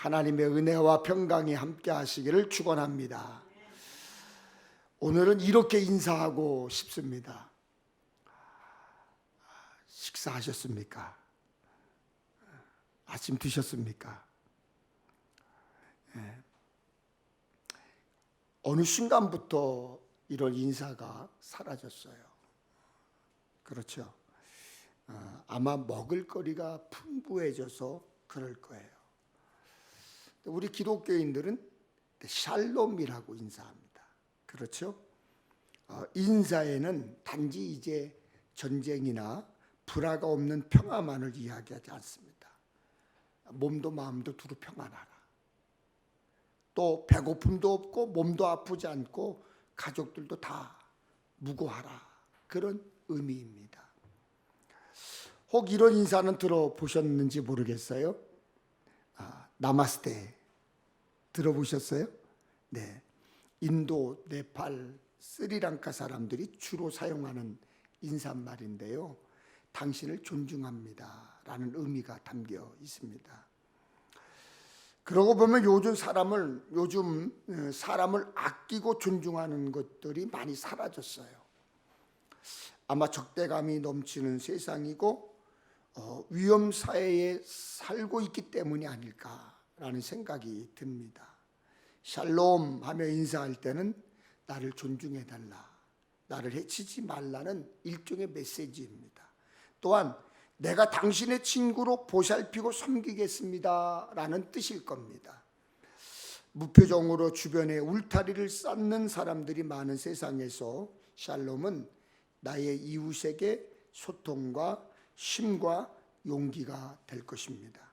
하나님의 은혜와 평강이 함께 하시기를 축원합니다. 오늘은 이렇게 인사하고 싶습니다. 식사하셨습니까? 아침 드셨습니까? 어느 순간부터 이런 인사가 사라졌어요. 그렇죠? 아마 먹을거리가 풍부해져서 그럴 거예요. 우리 기독교인들은 샬롬이라고 인사합니다. 그렇죠? 인사에는 단지 이제 전쟁이나 불화가 없는 평화만을 이야기하지 않습니다. 몸도 마음도 두루 평안하라. 또 배고픔도 없고 몸도 아프지 않고 가족들도 다 무고하라. 그런 의미입니다. 혹 이런 인사는 들어보셨는지 모르겠어요. 나마스테 들어보셨어요? 네, 인도, 네팔, 스리랑카 사람들이 주로 사용하는 인사말인데요. 당신을 존중합니다 라는 의미가 담겨 있습니다. 그러고 보면 요즘 사람을 아끼고 존중하는 것들이 많이 사라졌어요. 아마 적대감이 넘치는 세상이고 위험 사회에 살고 있기 때문이 아닐까라는 생각이 듭니다. 샬롬 하며 인사할 때는 나를 존중해 달라, 나를 해치지 말라는 일종의 메시지입니다. 또한 내가 당신의 친구로 보살피고 섬기겠습니다 라는 뜻일 겁니다. 무표정으로 주변에 울타리를 쌓는 사람들이 많은 세상에서 샬롬은 나의 이웃에게 소통과 쉼과 용기가 될 것입니다.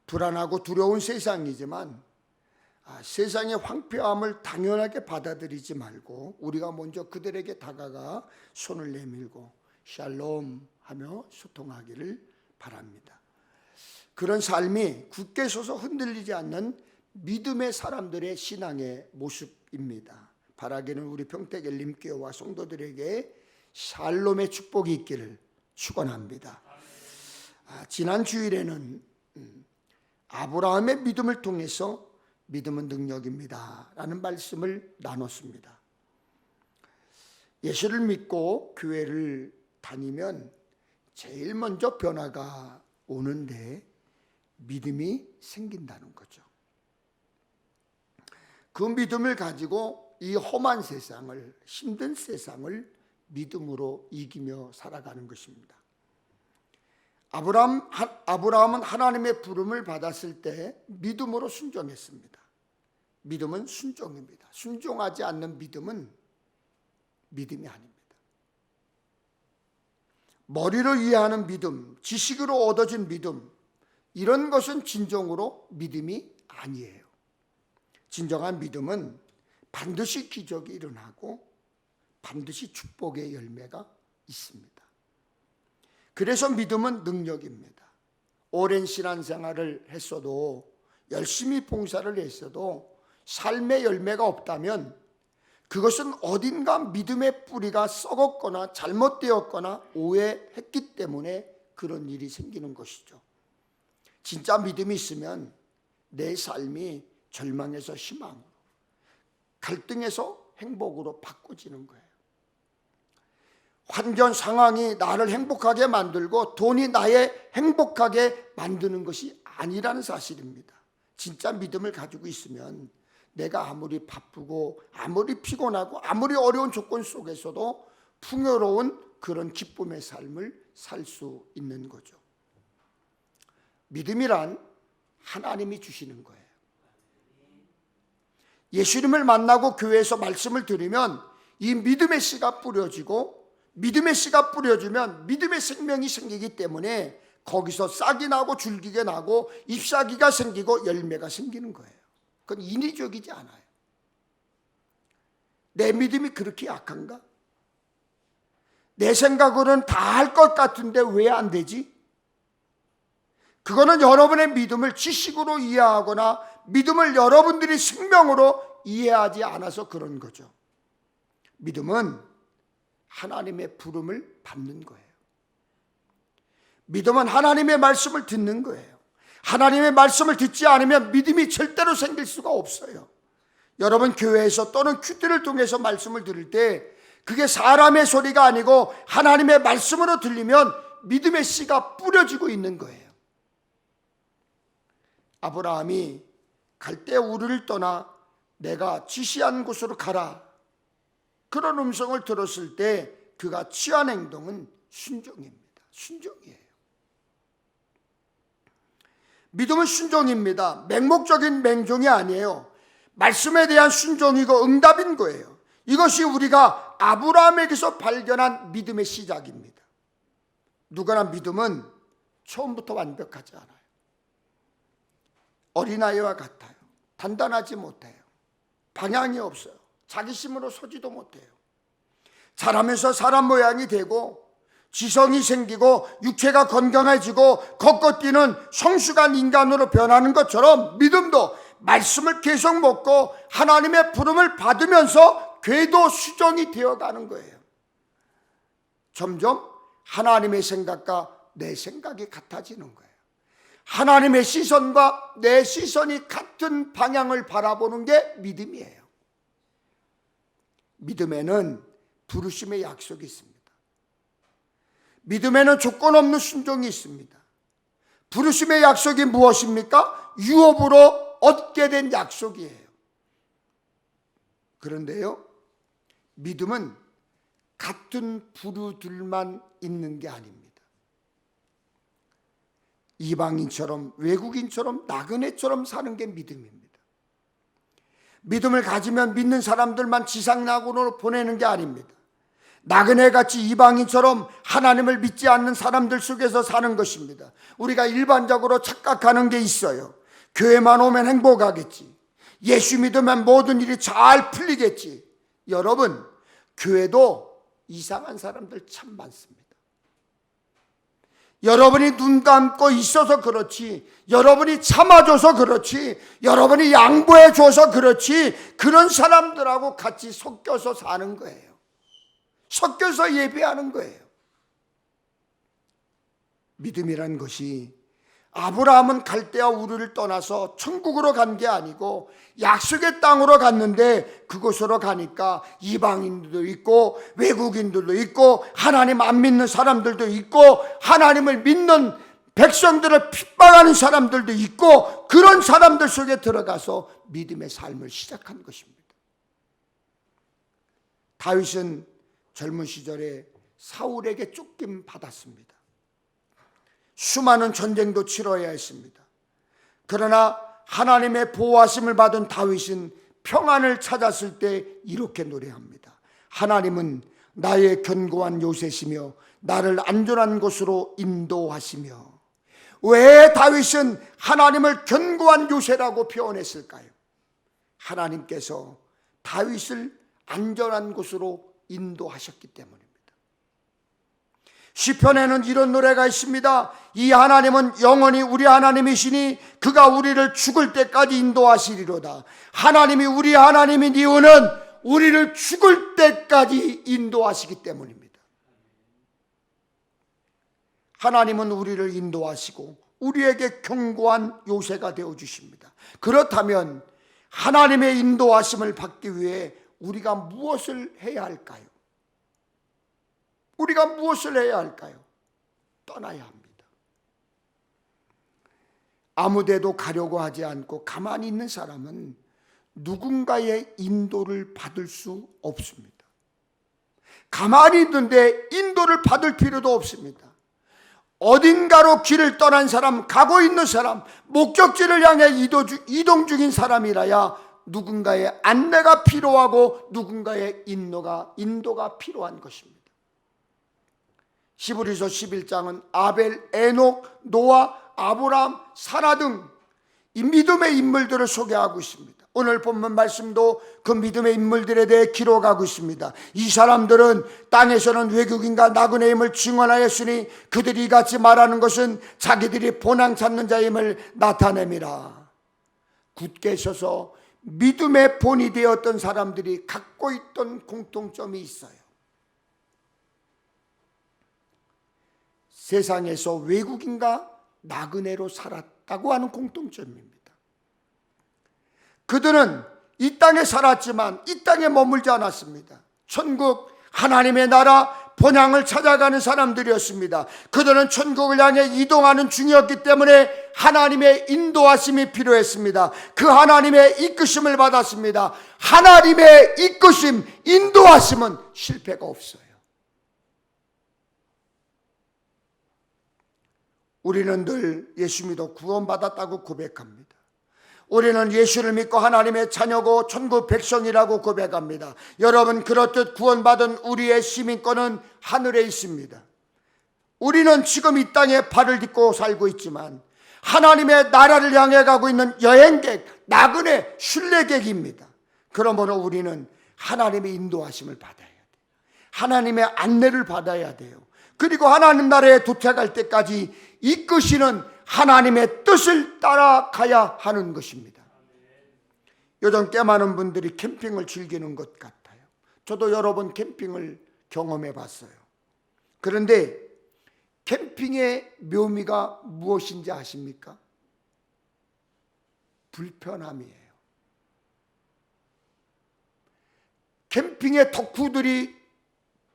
불안하고 두려운 세상이지만 세상의 황폐함을 당연하게 받아들이지 말고 우리가 먼저 그들에게 다가가 손을 내밀고 샬롬 하며 소통하기를 바랍니다. 그런 삶이 굳게 서서 흔들리지 않는 믿음의 사람들의 신앙의 모습입니다. 바라기는 우리 평택의 림교와 성도들에게 샬롬의 축복이 있기를 축원합니다. 지난 주일에는 아브라함의 믿음을 통해서 믿음은 능력입니다 라는 말씀을 나눴습니다. 예수를 믿고 교회를 다니면 제일 먼저 변화가 오는데 믿음이 생긴다는 거죠. 그 믿음을 가지고 이 험한 세상을, 힘든 세상을 믿음으로 이기며 살아가는 것입니다. 아브라함은 하나님의 부름을 받았을 때 믿음으로 순종했습니다. 믿음은 순종입니다. 순종하지 않는 믿음은 믿음이 아닙니다. 머리로 이해하는 믿음, 지식으로 얻어진 믿음, 이런 것은 진정으로 믿음이 아니에요. 진정한 믿음은 반드시 기적이 일어나고 반드시 축복의 열매가 있습니다. 그래서 믿음은 능력입니다. 오랜 신앙생활을 했어도 열심히 봉사를 했어도 삶의 열매가 없다면 그것은 어딘가 믿음의 뿌리가 썩었거나 잘못되었거나 오해했기 때문에 그런 일이 생기는 것이죠. 진짜 믿음이 있으면 내 삶이 절망에서 희망으로, 갈등에서 행복으로 바꿔지는 거예요. 환경 상황이 나를 행복하게 만들고 돈이 나의 행복하게 만드는 것이 아니라는 사실입니다. 진짜 믿음을 가지고 있으면 내가 아무리 바쁘고 아무리 피곤하고 아무리 어려운 조건 속에서도 풍요로운 그런 기쁨의 삶을 살 수 있는 거죠. 믿음이란 하나님이 주시는 거예요. 예수님을 만나고 교회에서 말씀을 들으면 이 믿음의 씨가 뿌려지고 믿음의 씨가 뿌려지면 믿음의 생명이 생기기 때문에 거기서 싹이 나고 줄기가 나고 잎사귀가 생기고 열매가 생기는 거예요. 그건 인위적이지 않아요. 내 믿음이 그렇게 약한가? 내 생각으로는 다 할 것 같은데 왜 안 되지? 그거는 여러분의 믿음을 지식으로 이해하거나 믿음을 여러분들이 생명으로 이해하지 않아서 그런 거죠. 믿음은 하나님의 부름을 받는 거예요. 믿음은 하나님의 말씀을 듣는 거예요. 하나님의 말씀을 듣지 않으면 믿음이 절대로 생길 수가 없어요. 여러분 교회에서 또는 큐티를 통해서 말씀을 들을 때 그게 사람의 소리가 아니고 하나님의 말씀으로 들리면 믿음의 씨가 뿌려지고 있는 거예요. 아브라함이 갈대 우르를 떠나 내가 지시한 곳으로 가라, 그런 음성을 들었을 때 그가 취한 행동은 순종입니다. 순종이에요. 믿음은 순종입니다. 맹목적인 맹종이 아니에요. 말씀에 대한 순종이고 응답인 거예요. 이것이 우리가 아브라함에게서 발견한 믿음의 시작입니다. 누구나 믿음은 처음부터 완벽하지 않아요. 어린아이와 같아요. 단단하지 못해요. 방향이 없어요. 자기 힘으로 서지도 못해요. 자라면서 사람 모양이 되고 지성이 생기고 육체가 건강해지고 걷고 뛰는 성숙한 인간으로 변하는 것처럼 믿음도 말씀을 계속 먹고 하나님의 부름을 받으면서 궤도 수정이 되어가는 거예요. 점점 하나님의 생각과 내 생각이 같아지는 거예요. 하나님의 시선과 내 시선이 같은 방향을 바라보는 게 믿음이에요. 믿음에는 부르심의 약속이 있습니다. 믿음에는 조건 없는 순종이 있습니다. 부르심의 약속이 무엇입니까? 유업으로 얻게 된 약속이에요. 그런데요, 믿음은 같은 부류들만 있는 게 아닙니다. 이방인처럼 외국인처럼 나그네처럼 사는 게 믿음입니다. 믿음을 가지면 믿는 사람들만 지상낙원으로 보내는 게 아닙니다. 나그네같이 이방인처럼 하나님을 믿지 않는 사람들 속에서 사는 것입니다. 우리가 일반적으로 착각하는 게 있어요. 교회만 오면 행복하겠지, 예수 믿으면 모든 일이 잘 풀리겠지. 여러분, 교회도 이상한 사람들 참 많습니다. 여러분이 눈 감고 있어서 그렇지, 여러분이 참아줘서 그렇지, 여러분이 양보해줘서 그렇지, 그런 사람들하고 같이 섞여서 사는 거예요. 섞여서 예배하는 거예요. 믿음이란 것이, 아브라함은 갈대아 우르를 떠나서 천국으로 간 게 아니고 약속의 땅으로 갔는데, 그곳으로 가니까 이방인들도 있고 외국인들도 있고 하나님 안 믿는 사람들도 있고 하나님을 믿는 백성들을 핍박하는 사람들도 있고, 그런 사람들 속에 들어가서 믿음의 삶을 시작한 것입니다. 다윗은 젊은 시절에 사울에게 쫓김 받았습니다. 수많은 전쟁도 치러야 했습니다. 그러나 하나님의 보호하심을 받은 다윗은 평안을 찾았을 때 이렇게 노래합니다. 하나님은 나의 견고한 요새시며 나를 안전한 곳으로 인도하시며. 왜 다윗은 하나님을 견고한 요새라고 표현했을까요? 하나님께서 다윗을 안전한 곳으로 인도하셨기 때문입니다. 시편에는 이런 노래가 있습니다. 이 하나님은 영원히 우리 하나님이시니 그가 우리를 죽을 때까지 인도하시리로다. 하나님이 우리 하나님인 이유는 우리를 죽을 때까지 인도하시기 때문입니다. 하나님은 우리를 인도하시고 우리에게 견고한 요새가 되어주십니다. 그렇다면 하나님의 인도하심을 받기 위해 우리가 무엇을 해야 할까요? 우리가 무엇을 해야 할까요? 떠나야 합니다. 아무데도 가려고 하지 않고 가만히 있는 사람은 누군가의 인도를 받을 수 없습니다. 가만히 있는데 인도를 받을 필요도 없습니다. 어딘가로 길을 떠난 사람, 가고 있는 사람, 목적지를 향해 이동 중인 사람이라야 누군가의 안내가 필요하고 누군가의 인도가 필요한 것입니다. 히브리서 11장은 아벨, 에녹, 노아, 아브라함, 사라 등 이 믿음의 인물들을 소개하고 있습니다. 오늘 본문 말씀도 그 믿음의 인물들에 대해 기록하고 있습니다. 이 사람들은 땅에서는 외국인과 나그네임을 증언하였으니 그들이 이같이 말하는 것은 자기들이 본향 찾는 자임을 나타냅니다. 굳게 서서 믿음의 본이 되었던 사람들이 갖고 있던 공통점이 있어요. 세상에서 외국인과 나그네로 살았다고 하는 공통점입니다. 그들은 이 땅에 살았지만 이 땅에 머물지 않았습니다. 천국, 하나님의 나라, 본향을 찾아가는 사람들이었습니다. 그들은 천국을 향해 이동하는 중이었기 때문에 하나님의 인도하심이 필요했습니다. 그 하나님의 이끄심을 받았습니다. 하나님의 이끄심, 인도하심은 실패가 없어요. 우리는 늘 예수 믿어 구원받았다고 고백합니다. 우리는 예수를 믿고 하나님의 자녀고 천국 백성이라고 고백합니다. 여러분, 그렇듯 구원받은 우리의 시민권은 하늘에 있습니다. 우리는 지금 이 땅에 발을 딛고 살고 있지만 하나님의 나라를 향해 가고 있는 여행객, 나그네, 순례객입니다. 그러므로 우리는 하나님의 인도하심을 받아야 돼요. 하나님의 안내를 받아야 돼요. 그리고 하나님 나라에 도착할 때까지 이끄시는 하나님의 뜻을 따라가야 하는 것입니다. 요즘 꽤 많은 분들이 캠핑을 즐기는 것 같아요. 저도 여러 번 캠핑을 경험해 봤어요. 그런데 캠핑의 묘미가 무엇인지 아십니까? 불편함이에요. 캠핑의 덕후들이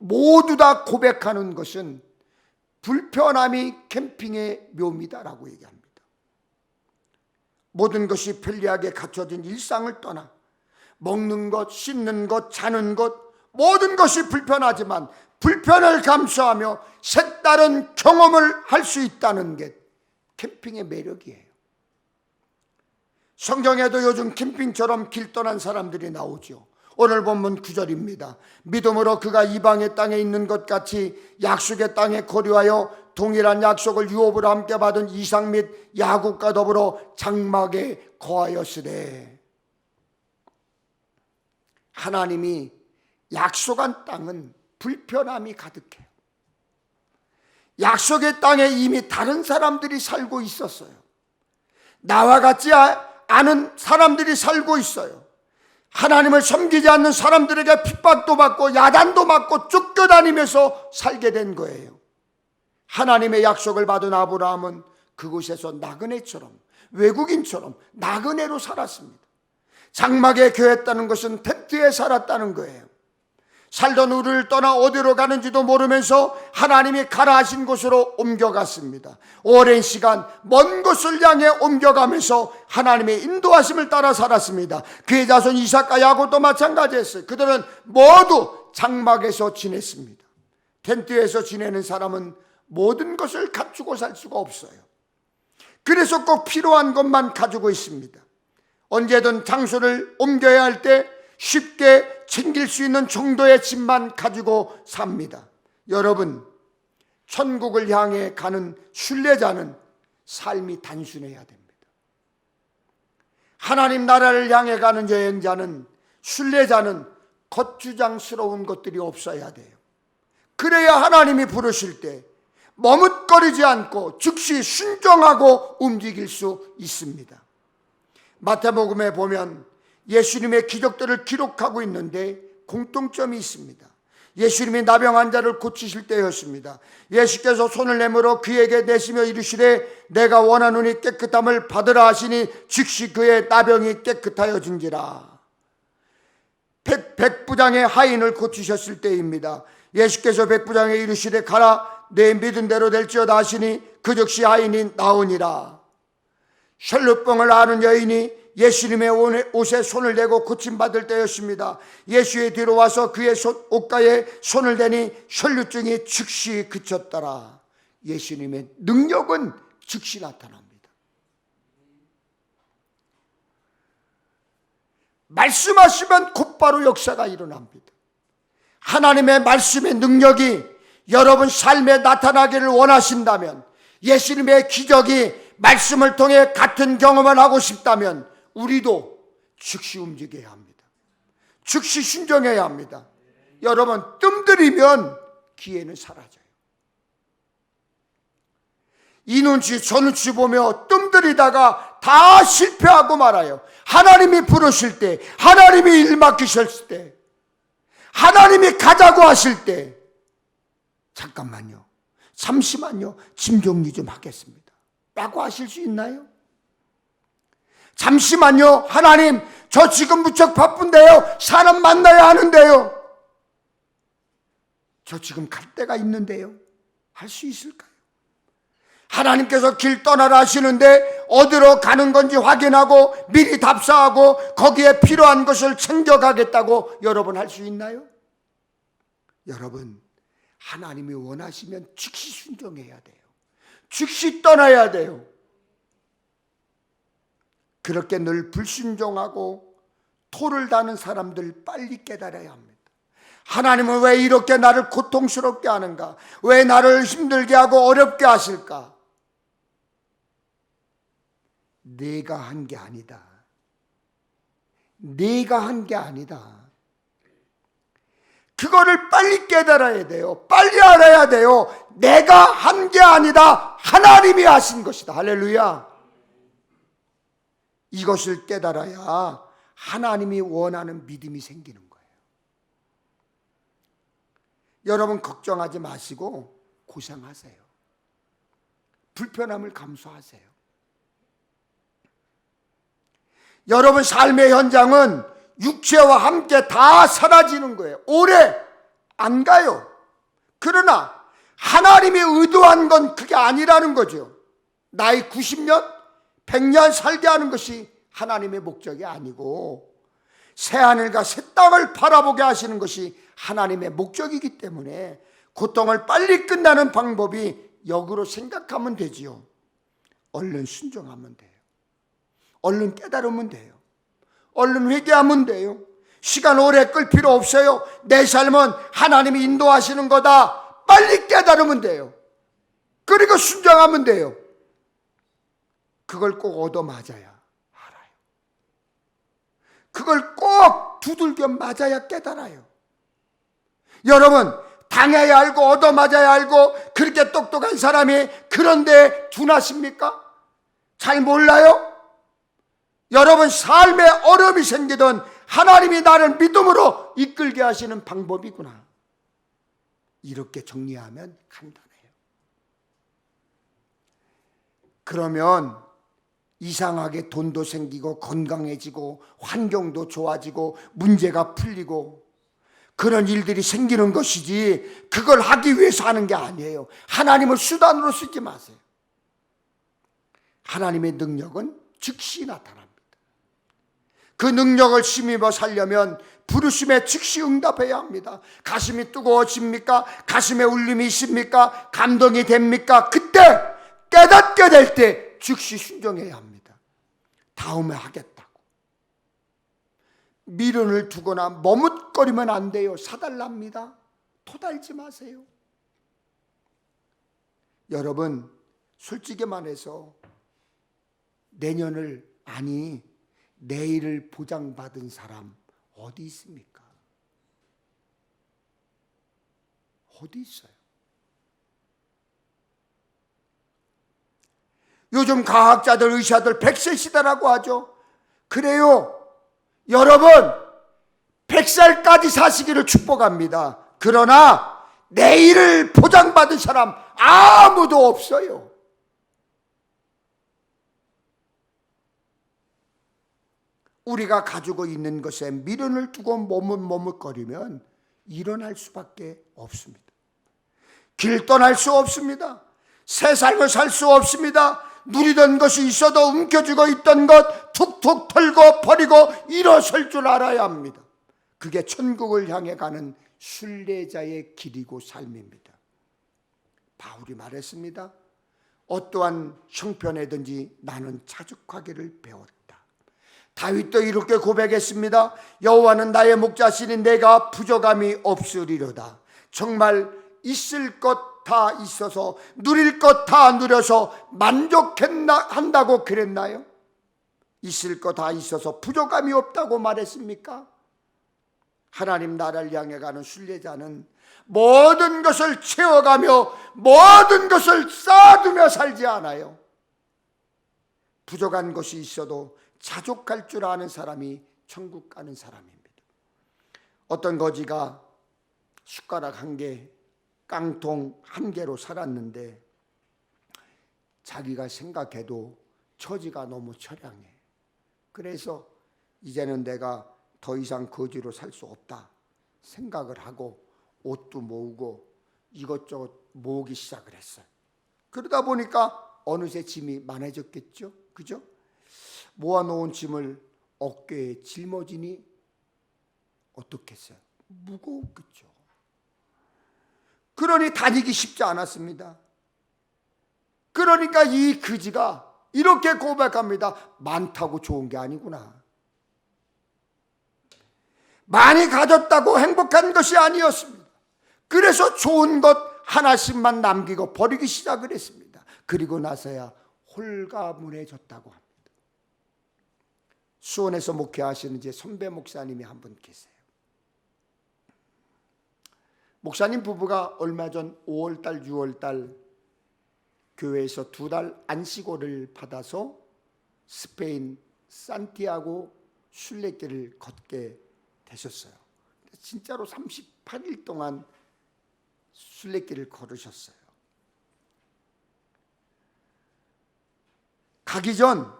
모두 다 고백하는 것은 불편함이 캠핑의 묘미다라고 얘기합니다. 모든 것이 편리하게 갖춰진 일상을 떠나 먹는 것, 씻는 것, 자는 것, 모든 것이 불편하지만 불편을 감수하며 색다른 경험을 할 수 있다는 게 캠핑의 매력이에요. 성경에도 요즘 캠핑처럼 길 떠난 사람들이 나오죠. 오늘 본문 9절입니다. 믿음으로 그가 이방의 땅에 있는 것 같이 약속의 땅에 거류하여 동일한 약속을 유업으로 함께 받은 이삭 및 야곱과 더불어 장막에 거하였으되. 하나님이 약속한 땅은 불편함이 가득해요. 약속의 땅에 이미 다른 사람들이 살고 있었어요. 나와 같지 않은 사람들이 살고 있어요. 하나님을 섬기지 않는 사람들에게 핍박도 받고 야단도 맞고 쫓겨다니면서 살게 된 거예요. 하나님의 약속을 받은 아브라함은 그곳에서 나그네처럼, 외국인처럼 나그네로 살았습니다. 장막에 거했다는 것은 텐트에 살았다는 거예요. 살던 우리를 떠나 어디로 가는지도 모르면서 하나님이 가라 하신 곳으로 옮겨갔습니다. 오랜 시간 먼 곳을 향해 옮겨가면서 하나님의 인도하심을 따라 살았습니다. 그의 자손 이삭과 야곱도 마찬가지였어요. 그들은 모두 장막에서 지냈습니다. 텐트에서 지내는 사람은 모든 것을 갖추고 살 수가 없어요. 그래서 꼭 필요한 것만 가지고 있습니다. 언제든 장소를 옮겨야 할 때 쉽게 챙길 수 있는 정도의 짐만 가지고 삽니다. 여러분, 천국을 향해 가는 순례자는 삶이 단순해야 됩니다. 하나님 나라를 향해 가는 여행자는, 순례자는 거추장스러운 것들이 없어야 돼요. 그래야 하나님이 부르실 때 머뭇거리지 않고 즉시 순종하고 움직일 수 있습니다. 마태복음에 보면 예수님의 기적들을 기록하고 있는데 공통점이 있습니다. 예수님이 나병 환자를 고치실 때였습니다. 예수께서 손을 내밀어 그에게 내시며 이르시되 내가 원하노니 깨끗함을 받으라 하시니 즉시 그의 나병이 깨끗하여진지라. 백부장의 하인을 고치셨을 때입니다. 예수께서 백부장에 이르시되 가라 내 믿은 대로 될지어다 하시니 그 즉시 하인이 나으니라. 혈루병을 앓은 여인이 예수님의 옷에 손을 대고 고침받을 때였습니다. 예수의 뒤로 와서 그의 옷가에 손을 대니 혈루증이 즉시 그쳤더라. 예수님의 능력은 즉시 나타납니다. 말씀하시면 곧바로 역사가 일어납니다. 하나님의 말씀의 능력이 여러분 삶에 나타나기를 원하신다면, 예수님의 기적이 말씀을 통해 같은 경험을 하고 싶다면 우리도 즉시 움직여야 합니다. 즉시 순종해야 합니다. 여러분, 뜸들이면 기회는 사라져요. 이 눈치 저 눈치 보며 뜸들이다가 다 실패하고 말아요. 하나님이 부르실 때, 하나님이 일 맡기셨을 때, 하나님이 가자고 하실 때 잠깐만요, 잠시만요, 짐 정리 좀 하겠습니다 라고 하실 수 있나요? 잠시만요, 하나님, 저 지금 무척 바쁜데요. 사람 만나야 하는데요. 저 지금 갈 데가 있는데요. 할 수 있을까요? 하나님께서 길 떠나라 하시는데 어디로 가는 건지 확인하고 미리 답사하고 거기에 필요한 것을 챙겨가겠다고 여러분 할 수 있나요? 여러분, 하나님이 원하시면 즉시 순종해야 돼요. 즉시 떠나야 돼요. 그렇게 늘 불순종하고 토를 다는 사람들 빨리 깨달아야 합니다. 하나님은 왜 이렇게 나를 고통스럽게 하는가? 왜 나를 힘들게 하고 어렵게 하실까? 내가 한 게 아니다. 내가 한 게 아니다. 그거를 빨리 깨달아야 돼요. 빨리 알아야 돼요. 내가 한 게 아니다. 하나님이 하신 것이다. 할렐루야. 이것을 깨달아야 하나님이 원하는 믿음이 생기는 거예요. 여러분 걱정하지 마시고 고생하세요. 불편함을 감수하세요. 여러분 삶의 현장은 육체와 함께 다 사라지는 거예요. 오래 안 가요. 그러나 하나님이 의도한 건 그게 아니라는 거죠. 나이 90년, 100년 살게 하는 것이 하나님의 목적이 아니고 새하늘과 새 땅을 바라보게 하시는 것이 하나님의 목적이기 때문에 고통을 빨리 끝나는 방법이 역으로 생각하면 되지요. 얼른 순종하면 돼요. 얼른 깨달으면 돼요. 얼른 회개하면 돼요. 시간 오래 끌 필요 없어요. 내 삶은 하나님이 인도하시는 거다. 빨리 깨달으면 돼요. 그리고 순종하면 돼요. 그걸 꼭 얻어맞아야 알아요. 그걸 꼭 두들겨 맞아야 깨달아요. 여러분, 당해야 알고 얻어맞아야 알고 그렇게 똑똑한 사람이 그런데 둔하십니까? 잘 몰라요? 여러분, 삶에 어려움이 생기던 하나님이 나를 믿음으로 이끌게 하시는 방법이구나. 이렇게 정리하면 간단해요. 그러면 이상하게 돈도 생기고 건강해지고 환경도 좋아지고 문제가 풀리고 그런 일들이 생기는 것이지 그걸 하기 위해서 하는 게 아니에요. 하나님을 수단으로 쓰지 마세요. 하나님의 능력은 즉시 나타납니다. 그 능력을 힘입어 살려면 부르심에 즉시 응답해야 합니다. 가슴이 뜨거워집니까? 가슴에 울림이 있습니까? 감동이 됩니까? 그때 깨닫게 될 때 즉시 순종해야 합니다. 다음에 하겠다고. 미련을 두거나 머뭇거리면 안 돼요. 사달랍니다. 토달지 마세요. 여러분, 솔직히 말해서 내년을 아니 내일을 보장받은 사람 어디 있습니까? 어디 있어요? 요즘 과학자들, 의사들 100세 시대라고 하죠. 그래요. 여러분, 100살까지 사시기를 축복합니다. 그러나 내일을 보장받은 사람 아무도 없어요. 우리가 가지고 있는 것에 미련을 두고 머뭇머뭇거리면 일어날 수밖에 없습니다. 길 떠날 수 없습니다. 새 삶을 살 수 없습니다. 누리던 것이 있어도 움켜쥐고 있던 것 툭툭 털고 버리고 일어설 줄 알아야 합니다. 그게 천국을 향해 가는 순례자의 길이고 삶입니다. 바울이 말했습니다. 어떠한 형편에든지 나는 자족하기를 배웠다. 다윗도 이렇게 고백했습니다. 여호와는 나의 목자시니 내가 부족함이 없으리로다. 정말 있을 것 다 있어서 누릴 것 다 누려서 만족한다고 그랬나요? 있을 것 다 있어서 부족함이 없다고 말했습니까? 하나님 나라를 향해 가는 순례자는 모든 것을 채워가며 모든 것을 쌓아두며 살지 않아요. 부족한 것이 있어도 자족할 줄 아는 사람이 천국 가는 사람입니다. 어떤 거지가 숟가락 한 개, 깡통 한 개로 살았는데 자기가 생각해도 처지가 너무 처량해. 그래서 이제는 내가 더 이상 거지로 살 수 없다 생각을 하고 옷도 모으고 이것저것 모으기 시작을 했어요. 그러다 보니까 어느새 짐이 많아졌겠죠. 그죠? 모아놓은 짐을 어깨에 짊어지니 어떻겠어요? 무거웠겠죠. 그러니 다니기 쉽지 않았습니다. 그러니까 이 그지가 이렇게 고백합니다. 많다고 좋은 게 아니구나. 많이 가졌다고 행복한 것이 아니었습니다. 그래서 좋은 것 하나씩만 남기고 버리기 시작을 했습니다. 그리고 나서야 홀가분해졌다고 합니다. 수원에서 목회하시는 제 선배 목사님이 한 분 계세요. 목사님 부부가 얼마 전 5월달 6월달 교회에서 2달 안식월을 받아서 스페인 산티아고 순례길을 걷게 되셨어요. 진짜로 38일 동안 순례길을 걸으셨어요. 가기 전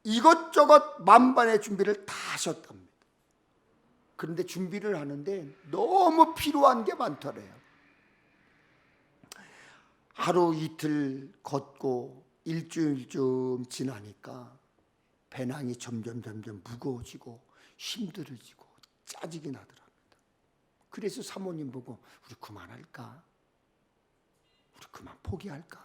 이것저것 만반의 준비를 다 하셨답니다. 그런데 준비를 하는데 너무 필요한 게 많더래요. 하루 이틀 걷고 일주일쯤 지나니까 배낭이 점점 무거워지고 힘들어지고 짜증이 나더랍니다. 그래서 사모님 보고 우리 그만할까? 우리 그만 포기할까?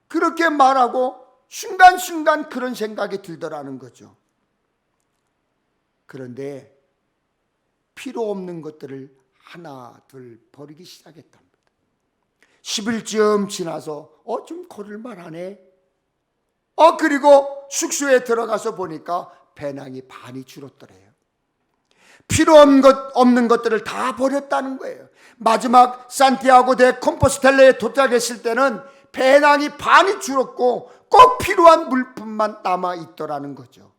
그렇게 말하고 순간순간 그런 생각이 들더라는 거죠. 그런데 필요 없는 것들을 하나 둘 버리기 시작했답니다. 10일쯤 지나서 좀 걸을만하네. 그리고 숙소에 들어가서 보니까 배낭이 반이 줄었더래요. 필요 없는 것들을 다 버렸다는 거예요. 마지막 산티아고 데 콤포스텔레에 도착했을 때는 배낭이 반이 줄었고 꼭 필요한 물품만 남아있더라는 거죠.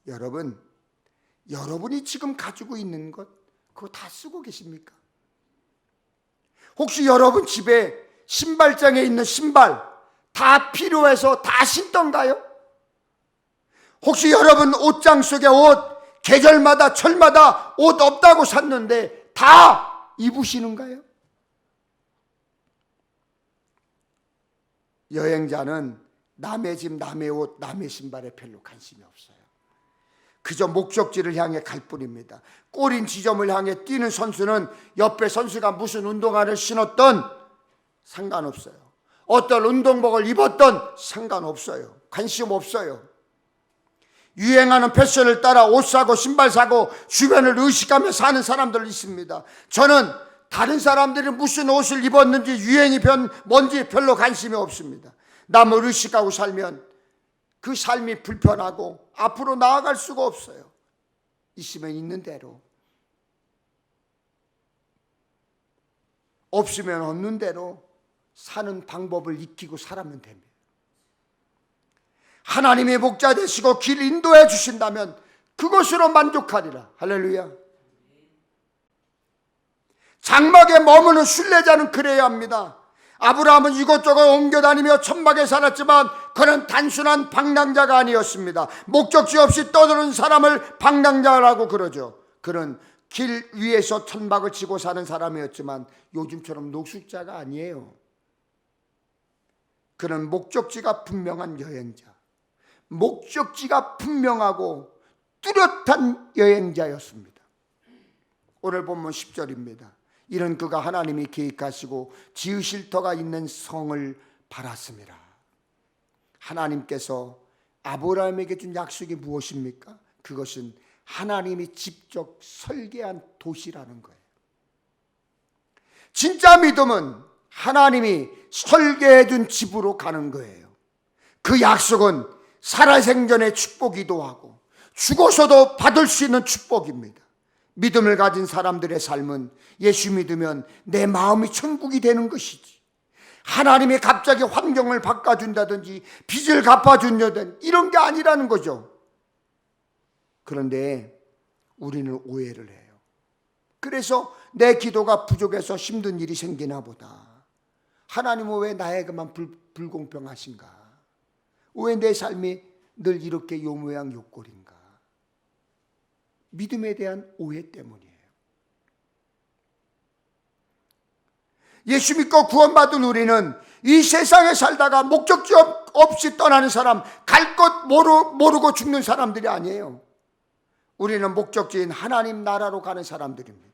여러분이 지금 가지고 있는 것 그거 다 쓰고 계십니까? 혹시 여러분 집에 신발장에 있는 신발 다 필요해서 다 신던가요? 혹시 여러분 옷장 속에 옷 계절마다 철마다 옷 없다고 샀는데 다 입으시는가요? 여행자는 남의 집, 남의 옷, 남의 신발에 별로 관심이 없어요. 그저 목적지를 향해 갈 뿐입니다. 꼬린 지점을 향해 뛰는 선수는 옆에 선수가 무슨 운동화를 신었던 상관없어요. 어떤 운동복을 입었던 상관없어요. 관심 없어요. 유행하는 패션을 따라 옷 사고 신발 사고 주변을 의식하며 사는 사람들 있습니다. 저는 다른 사람들이 무슨 옷을 입었는지 유행이 뭔지 별로 관심이 없습니다. 남을 의식하고 살면 그 삶이 불편하고 앞으로 나아갈 수가 없어요. 있으면 있는 대로, 없으면 없는 대로 사는 방법을 익히고 살아면 됩니다. 하나님의 목자 되시고 길 인도해 주신다면 그것으로 만족하리라. 할렐루야. 장막에 머무는 순례자는 그래야 합니다. 아브라함은 이곳저곳 옮겨다니며 천막에 살았지만 그는 단순한 방랑자가 아니었습니다. 목적지 없이 떠도는 사람을 방랑자라고 그러죠. 그는 길 위에서 천막을 치고 사는 사람이었지만 요즘처럼 노숙자가 아니에요. 그는 목적지가 분명한 여행자, 목적지가 분명하고 뚜렷한 여행자였습니다. 오늘 본문 10절입니다. 이런 그가 하나님이 계획하시고 지으실 터가 있는 성을 바랐습니다. 하나님께서 아브라함에게 준 약속이 무엇입니까? 그것은 하나님이 직접 설계한 도시라는 거예요. 진짜 믿음은 하나님이 설계해 준 집으로 가는 거예요. 그 약속은 살아생전의 축복이기도 하고 죽어서도 받을 수 있는 축복입니다. 믿음을 가진 사람들의 삶은 예수 믿으면 내 마음이 천국이 되는 것이지, 하나님이 갑자기 환경을 바꿔준다든지 빚을 갚아준다든지 이런 게 아니라는 거죠. 그런데 우리는 오해를 해요. 그래서 내 기도가 부족해서 힘든 일이 생기나 보다, 하나님은 왜 나에게만 불공평하신가, 왜 내 삶이 늘 이렇게 요 모양 요 꼴인가? 믿음에 대한 오해 때문이에요. 예수 믿고 구원받은 우리는 이 세상에 살다가 목적지 없이 떠나는 사람, 갈 것 모르고 죽는 사람들이 아니에요. 우리는 목적지인 하나님 나라로 가는 사람들입니다.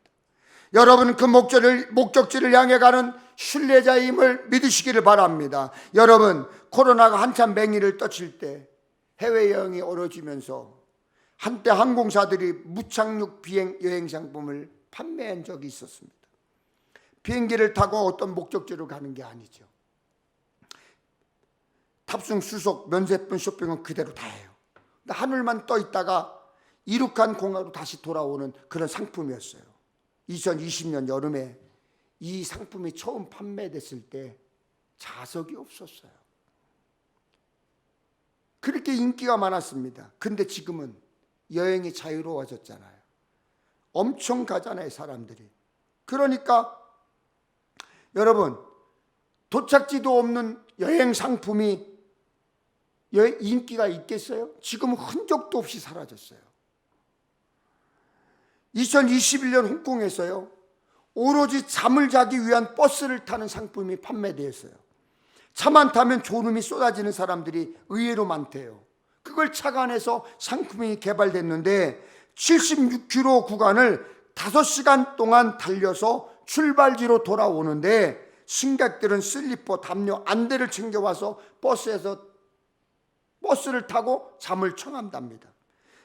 여러분, 그 목적지를 향해 가는 순례자임을 믿으시기를 바랍니다. 여러분, 코로나가 한참 맹위를 떠칠 때 해외여행이 어려지면서 한때 항공사들이 무착륙 비행 여행 상품을 판매한 적이 있었습니다. 비행기를 타고 어떤 목적지로 가는 게 아니죠. 탑승, 수속, 면세품, 쇼핑은 그대로 다 해요. 근데 하늘만 떠 있다가 이륙한 공항으로 다시 돌아오는 그런 상품이었어요. 2020년 여름에 이 상품이 처음 판매됐을 때 좌석이 없었어요. 그렇게 인기가 많았습니다. 근데 지금은 여행이 자유로워졌잖아요. 엄청 가잖아요, 사람들이. 그러니까 여러분, 도착지도 없는 여행 상품이 인기가 있겠어요? 지금은 흔적도 없이 사라졌어요. 2021년 홍콩에서요, 오로지 잠을 자기 위한 버스를 타는 상품이 판매되었어요. 차만 타면 졸음이 쏟아지는 사람들이 의외로 많대요. 그걸 착안해서 상품이 개발됐는데 76km 구간을 5시간 동안 달려서 출발지로 돌아오는데 승객들은 슬리퍼, 담요, 안대를 챙겨와서 버스를 타고 잠을 청한답니다.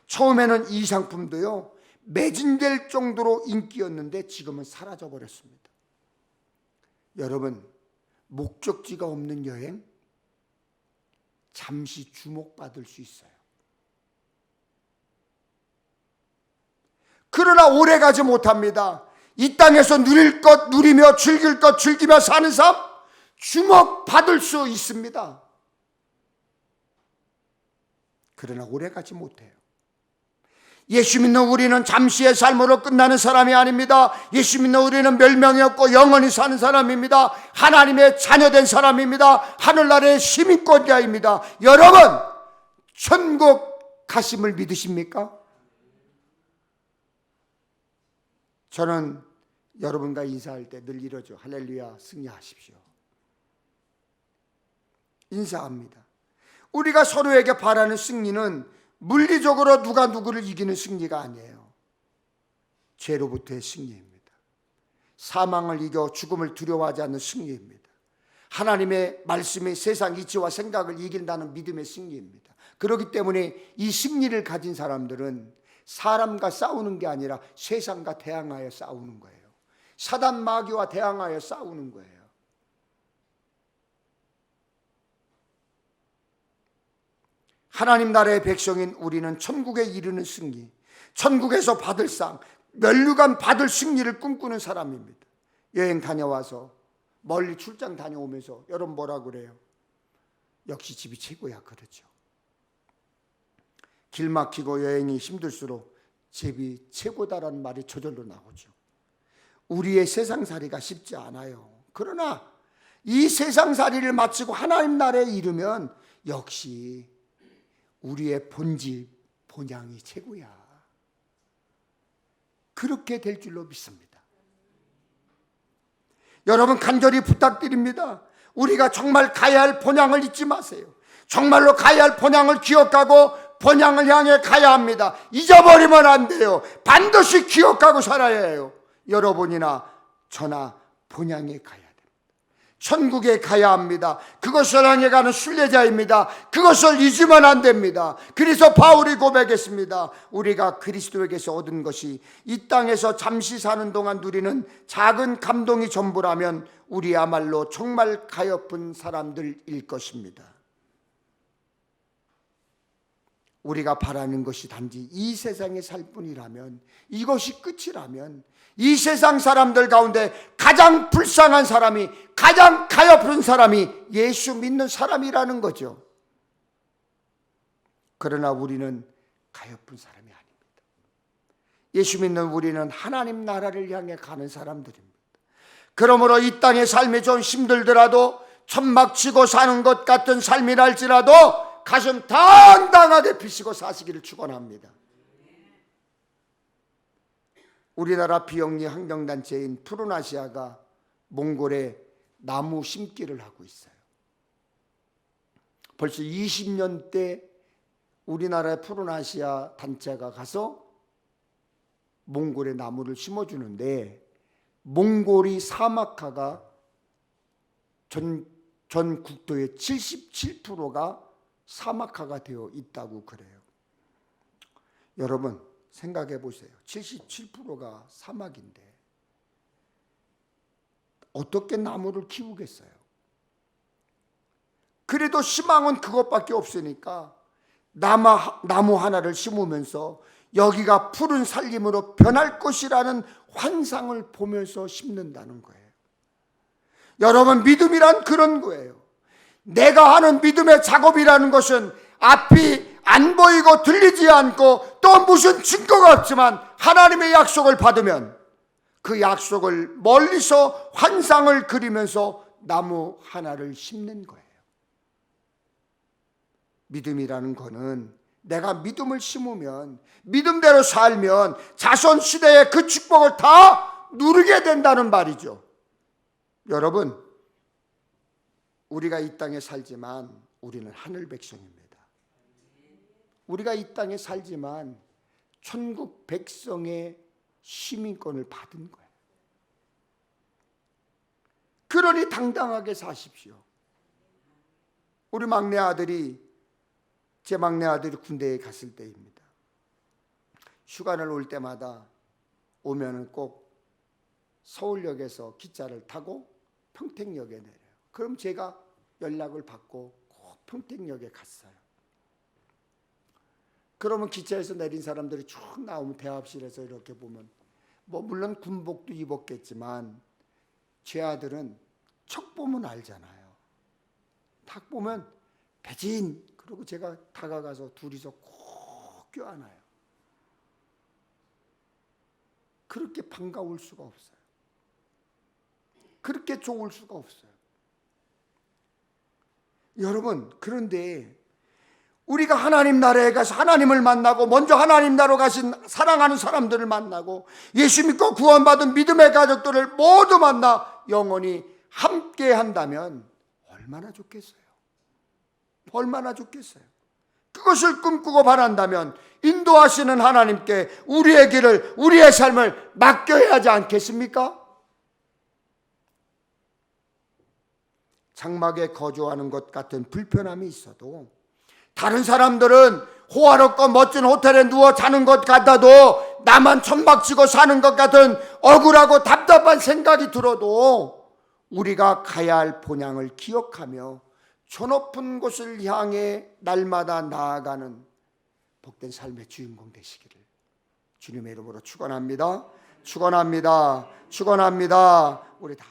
처음에는 이 상품도요, 매진될 정도로 인기였는데 지금은 사라져버렸습니다. 여러분, 목적지가 없는 여행, 잠시 주목받을 수 있어요. 그러나 오래 가지 못합니다. 이 땅에서 누릴 것 누리며 즐길 것 즐기며 사는 삶, 주목받을 수 있습니다. 그러나 오래 가지 못해요. 예수 믿는 우리는 잠시의 삶으로 끝나는 사람이 아닙니다. 예수 믿는 우리는 멸망이 없고 영원히 사는 사람입니다. 하나님의 자녀된 사람입니다. 하늘나라의 시민권자입니다. 여러분, 천국 가심을 믿으십니까? 저는 여러분과 인사할 때 늘 이러죠. 할렐루야, 승리하십시오. 인사합니다. 우리가 서로에게 바라는 승리는 물리적으로 누가 누구를 이기는 승리가 아니에요. 죄로부터의 승리입니다. 사망을 이겨 죽음을 두려워하지 않는 승리입니다. 하나님의 말씀이 세상 이치와 생각을 이긴다는 믿음의 승리입니다. 그렇기 때문에 이 승리를 가진 사람들은 사람과 싸우는 게 아니라 세상과 대항하여 싸우는 거예요. 사단 마귀와 대항하여 싸우는 거예요. 하나님 나라의 백성인 우리는 천국에 이르는 승리, 천국에서 받을 상, 면류관 받을 승리를 꿈꾸는 사람입니다. 여행 다녀와서 멀리 출장 다녀오면서 여러분 뭐라 그래요? 역시 집이 최고야, 그렇죠. 길 막히고 여행이 힘들수록 집이 최고다라는 말이 저절로 나오죠. 우리의 세상살이가 쉽지 않아요. 그러나 이 세상살이를 마치고 하나님 나라에 이르면 역시 우리의 본질, 본향이 최고야. 그렇게 될 줄로 믿습니다. 여러분, 간절히 부탁드립니다. 우리가 정말 가야 할 본향을 잊지 마세요. 정말로 가야 할 본향을 기억하고 본향을 향해 가야 합니다. 잊어버리면 안 돼요. 반드시 기억하고 살아야 해요. 여러분이나 저나 본향에 가야 됩니다. 천국에 가야 합니다. 그것을 향해 가는 순례자입니다. 그것을 잊으면 안 됩니다. 그래서 바울이 고백했습니다. 우리가 그리스도에게서 얻은 것이 이 땅에서 잠시 사는 동안 누리는 작은 감동이 전부라면 우리야말로 정말 가엾은 사람들일 것입니다. 우리가 바라는 것이 단지 이 세상에 살 뿐이라면, 이것이 끝이라면 이 세상 사람들 가운데 가장 불쌍한 사람이, 가장 가엾은 사람이 예수 믿는 사람이라는 거죠. 그러나 우리는 가엾은 사람이 아닙니다. 예수 믿는 우리는 하나님 나라를 향해 가는 사람들입니다. 그러므로 이 땅의 삶이 좀 힘들더라도 천막 치고 사는 것 같은 삶이랄지라도 가슴 당당하게 펴시고 사시기를 축원합니다. 우리나라 비영리 환경단체인 푸른아시아가 몽골에 나무 심기를 하고 있어요. 벌써 20년대 우리나라의 푸른아시아 단체가 가서 몽골에 나무를 심어주는데, 몽골이 사막화가 전 국토의 77%가 사막화가 되어 있다고 그래요. 여러분 생각해 보세요. 77%가 사막인데 어떻게 나무를 키우겠어요? 그래도 희망은 그것밖에 없으니까 나무 하나를 심으면서 여기가 푸른 살림으로 변할 것이라는 환상을 보면서 심는다는 거예요. 여러분, 믿음이란 그런 거예요. 내가 하는 믿음의 작업이라는 것은 앞이 안 보이고 들리지 않고 또 무슨 증거가 없지만 하나님의 약속을 받으면 그 약속을 멀리서 환상을 그리면서 나무 하나를 심는 거예요. 믿음이라는 거는 내가 믿음을 심으면, 믿음대로 살면 자손시대의 그 축복을 다 누리게 된다는 말이죠. 여러분, 우리가 이 땅에 살지만 우리는 하늘 백성입니다. 우리가 이 땅에 살지만 천국 백성의 시민권을 받은 거예요. 그러니 당당하게 사십시오. 우리 제 막내 아들이 군대에 갔을 때입니다. 휴가를 올 때마다 오면은 꼭 서울역에서 기차를 타고 평택역에 내려요. 그럼 제가 연락을 받고 꼭 평택역에 갔어요. 그러면 기차에서 내린 사람들이 쭉 나오면 대합실에서 이렇게 보면 물론 군복도 입었겠지만 제 아들은 척 보면 알잖아요. 딱 보면 배진. 그리고 제가 다가가서 둘이서 꼭 껴안아요. 그렇게 반가울 수가 없어요. 그렇게 좋을 수가 없어요. 여러분, 그런데 우리가 하나님 나라에 가서 하나님을 만나고 먼저 하나님 나라로 가신 사랑하는 사람들을 만나고 예수 믿고 구원받은 믿음의 가족들을 모두 만나 영원히 함께 한다면 얼마나 좋겠어요. 얼마나 좋겠어요. 그것을 꿈꾸고 바란다면 인도하시는 하나님께 우리의 길을, 우리의 삶을 맡겨야 하지 않겠습니까? 장막에 거주하는 것 같은 불편함이 있어도, 다른 사람들은 호화롭고 멋진 호텔에 누워 자는 것 같아도 나만 천막치고 사는 것 같은 억울하고 답답한 생각이 들어도 우리가 가야 할 본향을 기억하며 저 높은 곳을 향해 날마다 나아가는 복된 삶의 주인공 되시기를 주님의 이름으로 축원합니다. 축원합니다. 축원합니다. 우리 다